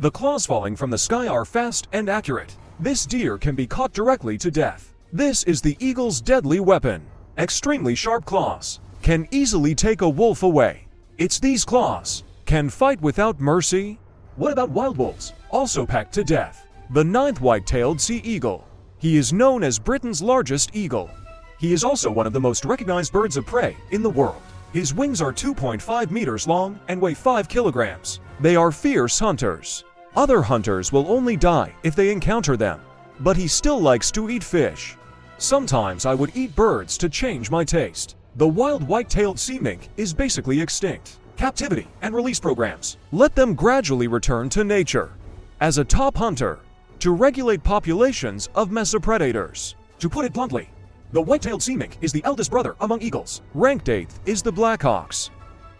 The claws falling from the sky are fast and accurate. This deer can be caught directly to death. This is the eagle's deadly weapon. Extremely sharp claws can easily take a wolf away. It's these claws can fight without mercy. What about wild wolves, also packed to death? The ninth white-tailed sea eagle. He is known as Britain's largest eagle. He is also one of the most recognized birds of prey in the world. His wings are 2.5 meters long and weigh 5 kilograms. They are fierce hunters. Other hunters will only die if they encounter them, but he still likes to eat fish. Sometimes I would eat birds to change my taste. The wild white-tailed semic is basically extinct. Captivity and release programs let them gradually return to nature. As a top hunter, to regulate populations of mesopredators. To put it bluntly, the white-tailed semic is the eldest brother among eagles. Ranked 8th is the blackhawks.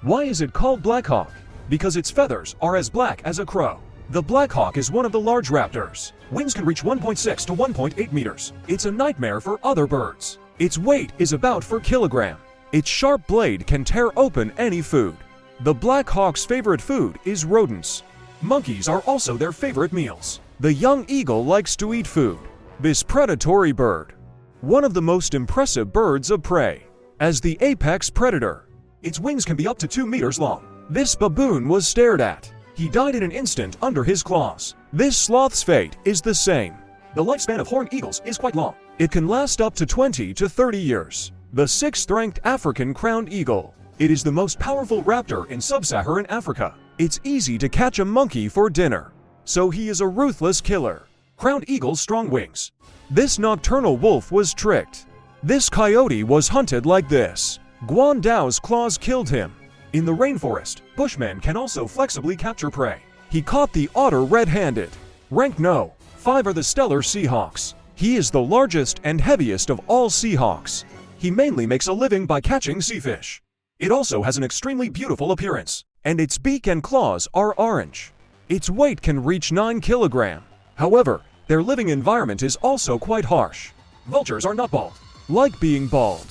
Why is it called blackhawk? Because its feathers are as black as a crow. The blackhawk is one of the large raptors. Wings can reach 1.6 to 1.8 meters. It's a nightmare for other birds. Its weight is about 4 kilograms. Its sharp blade can tear open any food. The blackhawk's favorite food is rodents. Monkeys are also their favorite meals. The young eagle likes to eat food. This predatory bird, one of the most impressive birds of prey, as the apex predator. Its wings can be up to 2 meters long. This baboon was stared at. He died in an instant under his claws. This sloth's fate is the same. The lifespan of horned eagles is quite long. It can last up to 20 to 30 years. The 6th-ranked African crowned eagle. It is the most powerful raptor in sub-Saharan Africa. It's easy to catch a monkey for dinner, so he is a ruthless killer. Crowned eagle's strong wings. This nocturnal wolf was tricked. This coyote was hunted like this. Guandao's claws killed him. In the rainforest, bushmen can also flexibly capture prey. He caught the otter red-handed. Rank No. 5 are the stellar seahawks. He is the largest and heaviest of all seahawks. He mainly makes a living by catching seafish. It also has an extremely beautiful appearance, and its beak and claws are orange. Its weight can reach 9 kilograms. However, their living environment is also quite harsh. Vultures are not bald. Like being bald,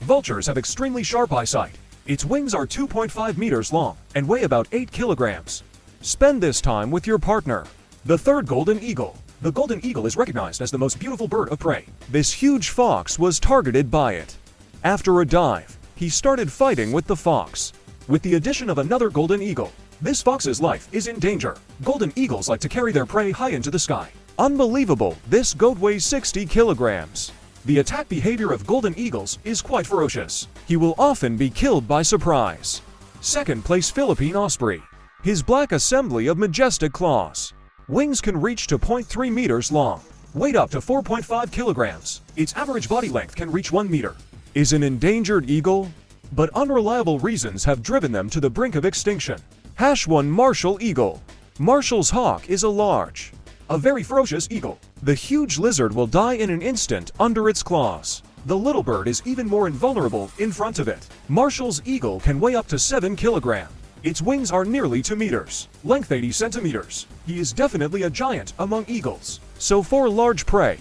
vultures have extremely sharp eyesight. Its wings are 2.5 meters long and weigh about 8 kilograms. Spend this time with your partner. The 3rd golden eagle. The golden eagle is recognized as the most beautiful bird of prey. This huge fox was targeted by it. After a dive, he started fighting with the fox. With the addition of another golden eagle, this fox's life is in danger. Golden eagles like to carry their prey high into the sky. Unbelievable, this goat weighs 60 kilograms. The attack behavior of golden eagles is quite ferocious. He will often be killed by surprise. 2nd place Philippine osprey. His black assembly of majestic claws. Wings can reach to 0.3 meters long. Weight up to 4.5 kilograms. Its average body length can reach 1 meter. Is an endangered eagle, but unreliable reasons have driven them to the brink of extinction. #1 Martial eagle. Martial's hawk is a very ferocious eagle. The huge lizard will die in an instant under its claws. The little bird is even more invulnerable in front of it. Martial's eagle can weigh up to 7 kilograms. Its wings are nearly 2 meters, length 80 centimeters. He is definitely a giant among eagles. So for large prey,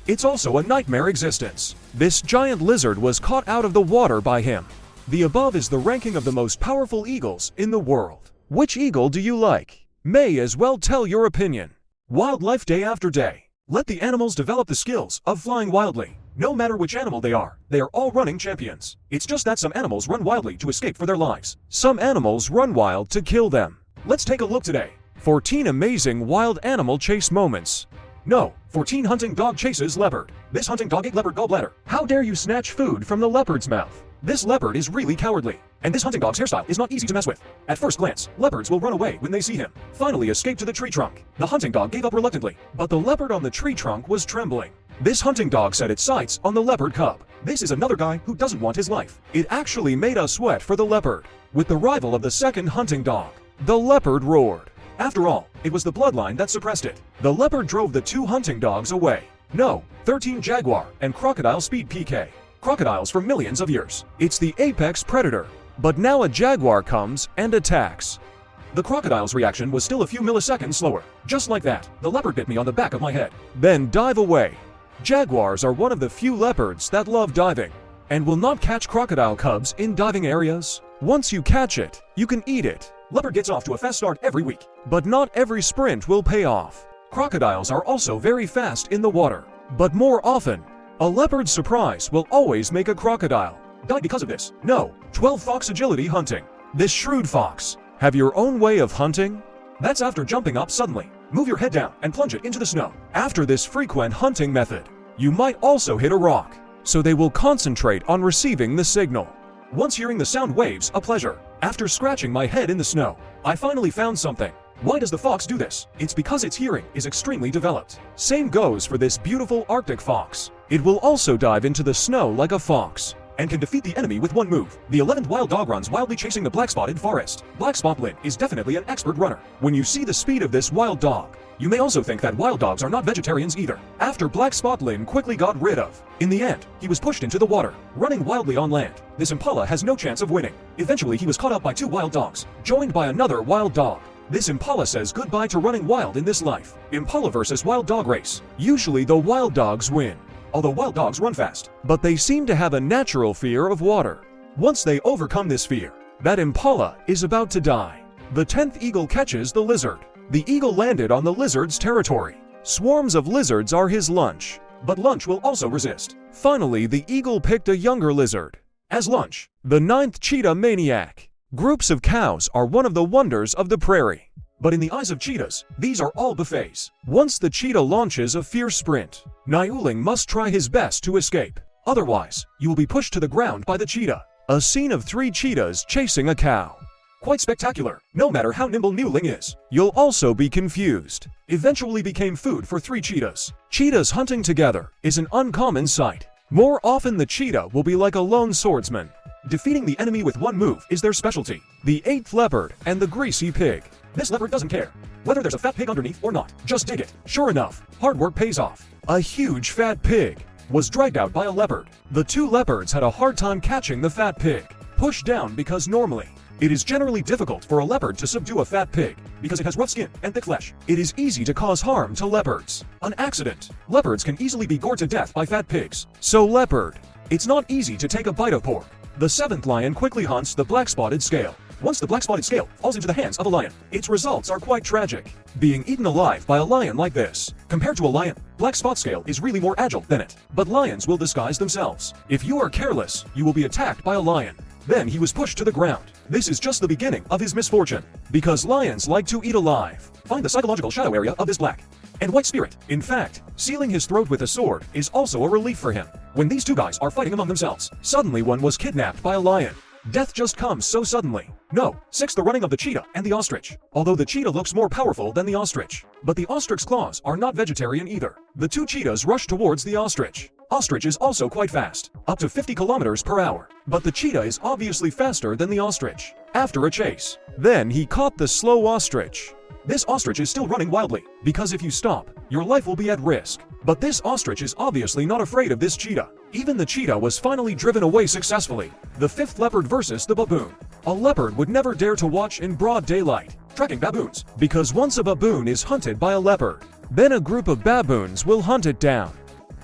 it's also a nightmare existence. This giant lizard was caught out of the water by him. The above is the ranking of the most powerful eagles in the world. Which eagle do you like? May as well tell your opinion. Wildlife day after day. Let the animals develop the skills of flying wildly. No matter which animal they are all running champions. It's just that some animals run wildly to escape for their lives. Some animals run wild to kill them. Let's take a look today. 14 amazing wild animal chase moments. No, 14 hunting dog chases leopard. This hunting dog ate leopard gallbladder. How dare you snatch food from the leopard's mouth? This leopard is really cowardly, and this hunting dog's hairstyle is not easy to mess with. At first glance, leopards will run away when they see him. Finally escape to the tree trunk. The hunting dog gave up reluctantly, but the leopard on the tree trunk was trembling. This hunting dog set its sights on the leopard cub. This is another guy who doesn't want his life. It actually made us sweat for the leopard. With the arrival of the second hunting dog, the leopard roared. After all, it was the bloodline that suppressed it. The leopard drove the 2 hunting dogs away. No, 13 jaguar and crocodile speed PK. Crocodiles for millions of years. It's the apex predator. But now a jaguar comes and attacks. The crocodile's reaction was still a few milliseconds slower. Just like that, the leopard bit me on the back of my head. Then dive away. Jaguars are one of the few leopards that love diving, and will not catch crocodile cubs in diving areas. Once you catch it, you can eat it. Leopard gets off to a fast start every week, but not every sprint will pay off. Crocodiles are also very fast in the water, but more often, a leopard's surprise will always make a crocodile die because of this. No. 12 Fox agility hunting. This shrewd fox have your own way of hunting? That's after jumping up suddenly. Move your head down and plunge it into the snow. After this frequent hunting method, you might also hit a rock, so they will concentrate on receiving the signal. Once hearing the sound waves, a pleasure. After scratching my head in the snow, I finally found something. Why does the fox do this? It's because its hearing is extremely developed. Same goes for this beautiful Arctic fox. It will also dive into the snow like a fox, and can defeat the enemy with one move. The 11th wild dog runs wildly chasing the black-spotted forest. Black-spot is definitely an expert runner. When you see the speed of this wild dog, you may also think that wild dogs are not vegetarians either. After Black-spot quickly got rid of, in the end, he was pushed into the water, running wildly on land. This impala has no chance of winning. Eventually he was caught up by 2 wild dogs, joined by another wild dog. This impala says goodbye to running wild in this life. Impala versus wild dog race. Usually the wild dogs win, although wild dogs run fast, but they seem to have a natural fear of water. Once they overcome this fear, that impala is about to die. The 10th eagle catches the lizard. The eagle landed on the lizard's territory. Swarms of lizards are his lunch, but lunch will also resist. Finally, the eagle picked a younger lizard as lunch. The 9th cheetah maniac. Groups of cows are one of the wonders of the prairie, but in the eyes of cheetahs, these are all buffets. Once the cheetah launches a fierce sprint, Niuling must try his best to escape. Otherwise, you will be pushed to the ground by the cheetah. A scene of 3 cheetahs chasing a cow. Quite spectacular. No matter how nimble Niuling is, you'll also be confused. Eventually became food for 3 cheetahs. Cheetahs hunting together is an uncommon sight. More often the cheetah will be like a lone swordsman. Defeating the enemy with one move is their specialty. The 8th leopard and the greasy pig. This leopard doesn't care whether there's a fat pig underneath or not. Just dig it. Sure enough, hard work pays off. A huge fat pig was dragged out by a leopard. The 2 leopards had a hard time catching the fat pig. Pushed down because normally, it is generally difficult for a leopard to subdue a fat pig because it has rough skin and thick flesh. It is easy to cause harm to leopards. An accident. Leopards can easily be gored to death by fat pigs. So leopard, it's not easy to take a bite of pork. The 7th lion quickly hunts the black-spotted scale. Once the black-spotted scale falls into the hands of a lion, its results are quite tragic. Being eaten alive by a lion like this. Compared to a lion, black-spot scale is really more agile than it. But lions will disguise themselves. If you are careless, you will be attacked by a lion. Then he was pushed to the ground. This is just the beginning of his misfortune, because lions like to eat alive. Find the psychological shadow area of this black and white spirit. In fact, sealing his throat with a sword is also a relief for him. When these 2 guys are fighting among themselves, suddenly one was kidnapped by a lion. Death just comes so suddenly. No. 6th, the running of the cheetah and the ostrich. Although the cheetah looks more powerful than the ostrich, but the ostrich's claws are not vegetarian either. The 2 cheetahs rush towards the ostrich. Ostrich is also quite fast, up to 50 kilometers per hour. But the cheetah is obviously faster than the ostrich. After a chase, then he caught the slow ostrich. This ostrich is still running wildly, because if you stop, your life will be at risk. But this ostrich is obviously not afraid of this cheetah. Even the cheetah was finally driven away successfully. The 5th leopard versus the baboon. A leopard would never dare to watch in broad daylight, tracking baboons, because once a baboon is hunted by a leopard, then a group of baboons will hunt it down.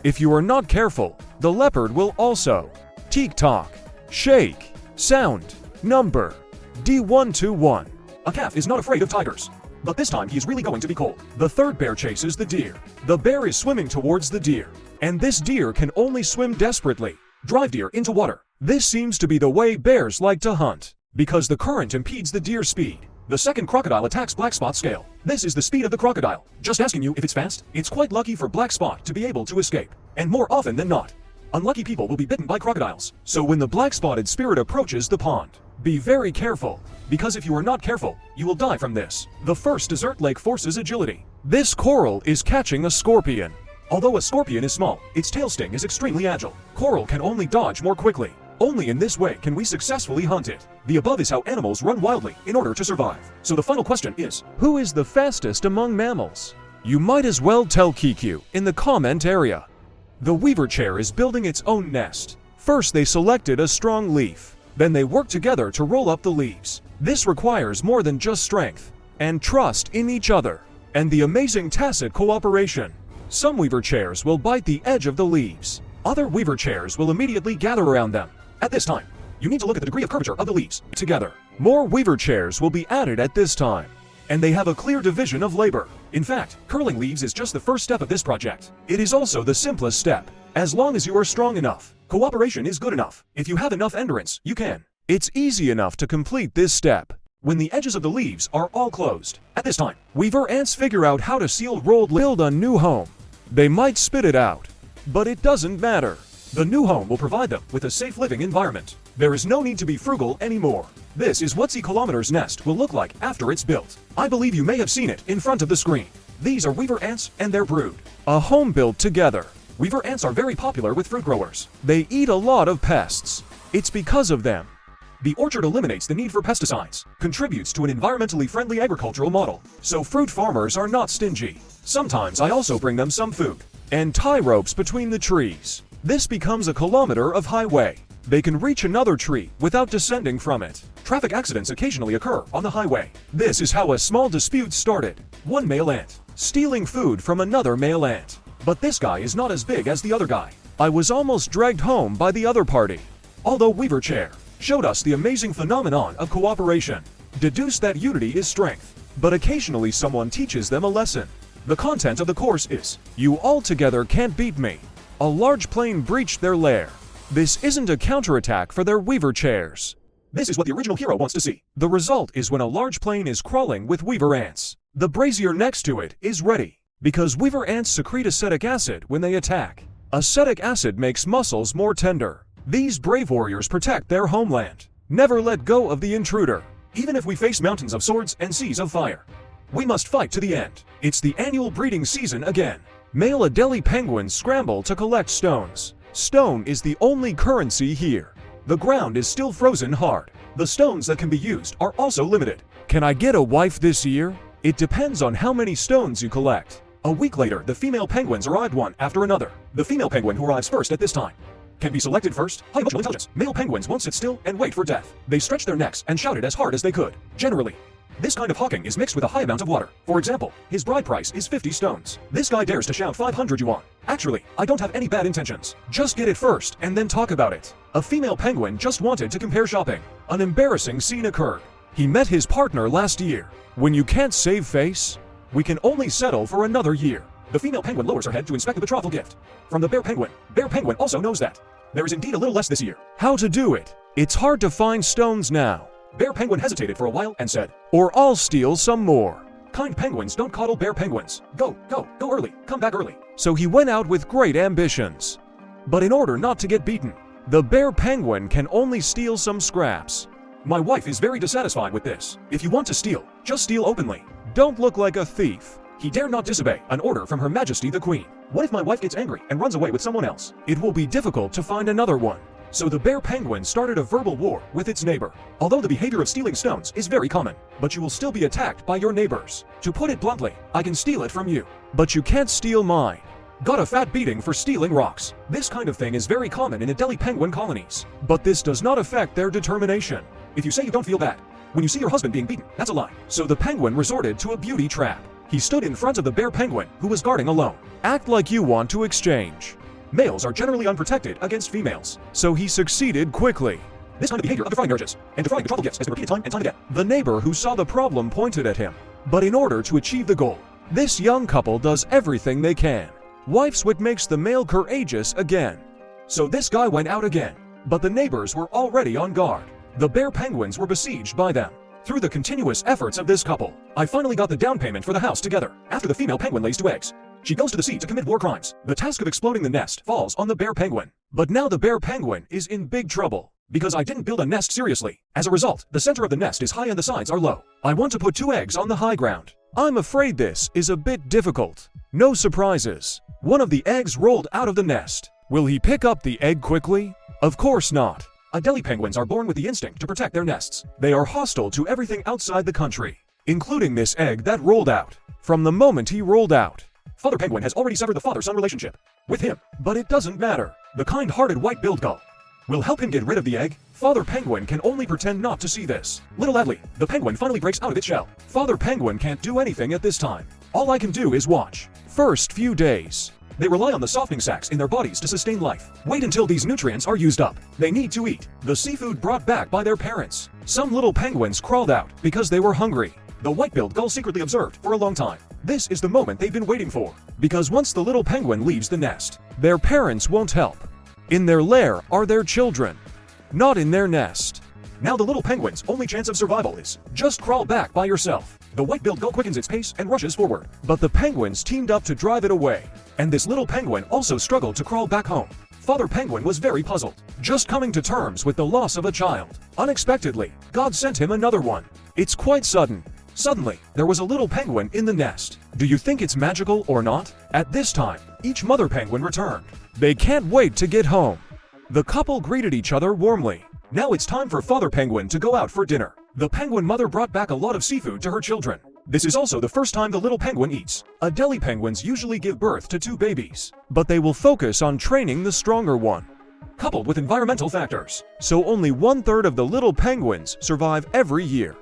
If you are not careful, the leopard will also tick-tock, shake, sound, number, D121. A calf is not afraid of tigers, but this time he is really going to be cold. The 3rd bear chases the deer. The bear is swimming towards the deer, and this deer can only swim desperately. Drive deer into water. This seems to be the way bears like to hunt, because the current impedes the deer's speed. The 2nd crocodile attacks Black-spot scale. This is the speed of the crocodile. Just asking you if it's fast. It's quite lucky for Black-spot to be able to escape, and more often than not, unlucky people will be bitten by crocodiles. So when the black-spotted spirit approaches the pond, be very careful, because if you are not careful, you will die from this. The 1st desert lake forces agility. This coral is catching a scorpion. Although a scorpion is small, its tail sting is extremely agile. Coral can only dodge more quickly. Only in this way can we successfully hunt it. The above is how animals run wildly in order to survive. So the final question is, who is the fastest among mammals? You might as well tell Kiku in the comment area. The weaver chair is building its own nest. First they selected a strong leaf. Then they worked together to roll up the leaves. This requires more than just strength and trust in each other, and the amazing tacit cooperation. Some weaver chairs will bite the edge of the leaves. Other weaver chairs will immediately gather around them. At this time, you need to look at the degree of curvature of the leaves together. More weaver chairs will be added at this time, and they have a clear division of labor. In fact, curling leaves is just the first step of this project. It is also the simplest step. As long as you are strong enough, cooperation is good enough. If you have enough endurance, you can. It's easy enough to complete this step when the edges of the leaves are all closed. At this time, weaver ants figure out how to seal rolled build a new home. They might spit it out, but it doesn't matter. The new home will provide them with a safe living environment. There is no need to be frugal anymore. This is what Z-kilometer's nest will look like after it's built. I believe you may have seen it in front of the screen. These are weaver ants and their brood. A home built together. Weaver ants are very popular with fruit growers. They eat a lot of pests. It's because of them. The orchard eliminates the need for pesticides, contributes to an environmentally friendly agricultural model, so fruit farmers are not stingy. Sometimes I also bring them some food and tie ropes between the trees. This becomes a kilometer of highway. They can reach another tree without descending from it. Traffic accidents occasionally occur on the highway. This is how a small dispute started. One male ant stealing food from another male ant. But this guy is not as big as the other guy. I was almost dragged home by the other party. Although Weaver Chair showed us the amazing phenomenon of cooperation, deduced that unity is strength, but occasionally someone teaches them a lesson. The content of the course is, you all together can't beat me. A large plane breached their lair. This isn't a counterattack for their weaver chairs. This is what the original hero wants to see. The result is when a large plane is crawling with weaver ants. The brazier next to it is ready, because weaver ants secrete acetic acid when they attack. Acetic acid makes muscles more tender. These brave warriors protect their homeland. Never let go of the intruder. Even if we face mountains of swords and seas of fire, we must fight to the end. It's the annual breeding season again. Male Adelie penguins scramble to collect stones. Stone is the only currency here. The ground is still frozen hard. The stones that can be used are also limited. Can I get a wife this year? It depends on how many stones you collect. A week later, the female penguins arrived one after another. The female penguin who arrives first at this time can be selected first. High emotional intelligence. Male penguins won't sit still and wait for death. They stretched their necks and shouted as hard as they could. Generally, this kind of hawking is mixed with a high amount of water. For example, his bride price is 50 stones. This guy dares to shout 500 yuan. Actually, I don't have any bad intentions. Just get it first and then talk about it. A female penguin just wanted to compare shopping. An embarrassing scene occurred. He met his partner last year. When you can't save face, we can only settle for another year. The female penguin lowers her head to inspect the betrothal gift from the bear penguin. Bear penguin also knows that there is indeed a little less this year. How to do it? It's hard to find stones now. Bear penguin hesitated for a while and said, or I'll steal some more. Kind penguins don't coddle bear penguins. Go early, come back early. So he went out with great ambitions. But in order not to get beaten, the bear penguin can only steal some scraps. My wife is very dissatisfied with this. If you want to steal, just steal openly. Don't look like a thief. He dare not disobey an order from Her Majesty the Queen. What if my wife gets angry and runs away with someone else? It will be difficult to find another one. So the bear penguin started a verbal war with its neighbor. Although the behavior of stealing stones is very common, but you will still be attacked by your neighbors. To put it bluntly, I can steal it from you, but you can't steal mine. Got a fat beating for stealing rocks. This kind of thing is very common in Adelie penguin colonies, but this does not affect their determination. If you say you don't feel bad when you see your husband being beaten, that's a lie. So the penguin resorted to a beauty trap. He stood in front of the bear penguin, who was guarding alone. Act like you want to exchange. Males are generally unprotected against females, so he succeeded quickly. This kind of behavior of defying marriages and defying betrothal gifts has been repeated time and time again. The neighbor who saw the problem pointed at him. But in order to achieve the goal, this young couple does everything they can. Wife's wit makes the male courageous again. So this guy went out again, but the neighbors were already on guard. The bear penguins were besieged by them. Through the continuous efforts of this couple, I finally got the down payment for the house together. After the female penguin lays 2 eggs, she goes to the sea to commit war crimes. The task of exploding the nest falls on the bear penguin. But now the bear penguin is in big trouble, because I didn't build a nest seriously. As a result, the center of the nest is high and the sides are low. I want to put 2 eggs on the high ground. I'm afraid this is a bit difficult. No surprises. One of the eggs rolled out of the nest. Will he pick up the egg quickly? Of course not. Adelie penguins are born with the instinct to protect their nests. They are hostile to everything outside the country, including this egg that rolled out. From the moment he rolled out, Father penguin has already severed the father-son relationship with him. But it doesn't matter. The kind-hearted white-billed gull will help him get rid of the egg. Father penguin can only pretend not to see this. Little Adelie, the penguin finally breaks out of its shell. Father penguin can't do anything at this time. All I can do is watch. First few days, They rely on the softening sacs in their bodies to sustain life. Wait until these nutrients are used up. They need to eat the seafood brought back by their parents. Some little penguins crawled out because they were hungry. The white-billed gull secretly observed for a long time. This is the moment they've been waiting for. Because once the little penguin leaves the nest, their parents won't help. In their lair are their children, not in their nest. Now the little penguin's only chance of survival is just crawl back by yourself. The white-billed gull quickens its pace and rushes forward, but the penguins teamed up to drive it away. And this little penguin also struggled to crawl back home. Father Penguin was very puzzled, just coming to terms with the loss of a child. Unexpectedly, God sent him another one. It's quite sudden. Suddenly, there was a little penguin in the nest. Do you think it's magical or not? At this time, each mother penguin returned. They can't wait to get home. The couple greeted each other warmly. Now it's time for Father Penguin to go out for dinner. The penguin mother brought back a lot of seafood to her children. This is also the first time the little penguin eats. Adelie penguins usually give birth to 2 babies, but they will focus on training the stronger one. Coupled with environmental factors, so only 1/3 of the little penguins survive every year.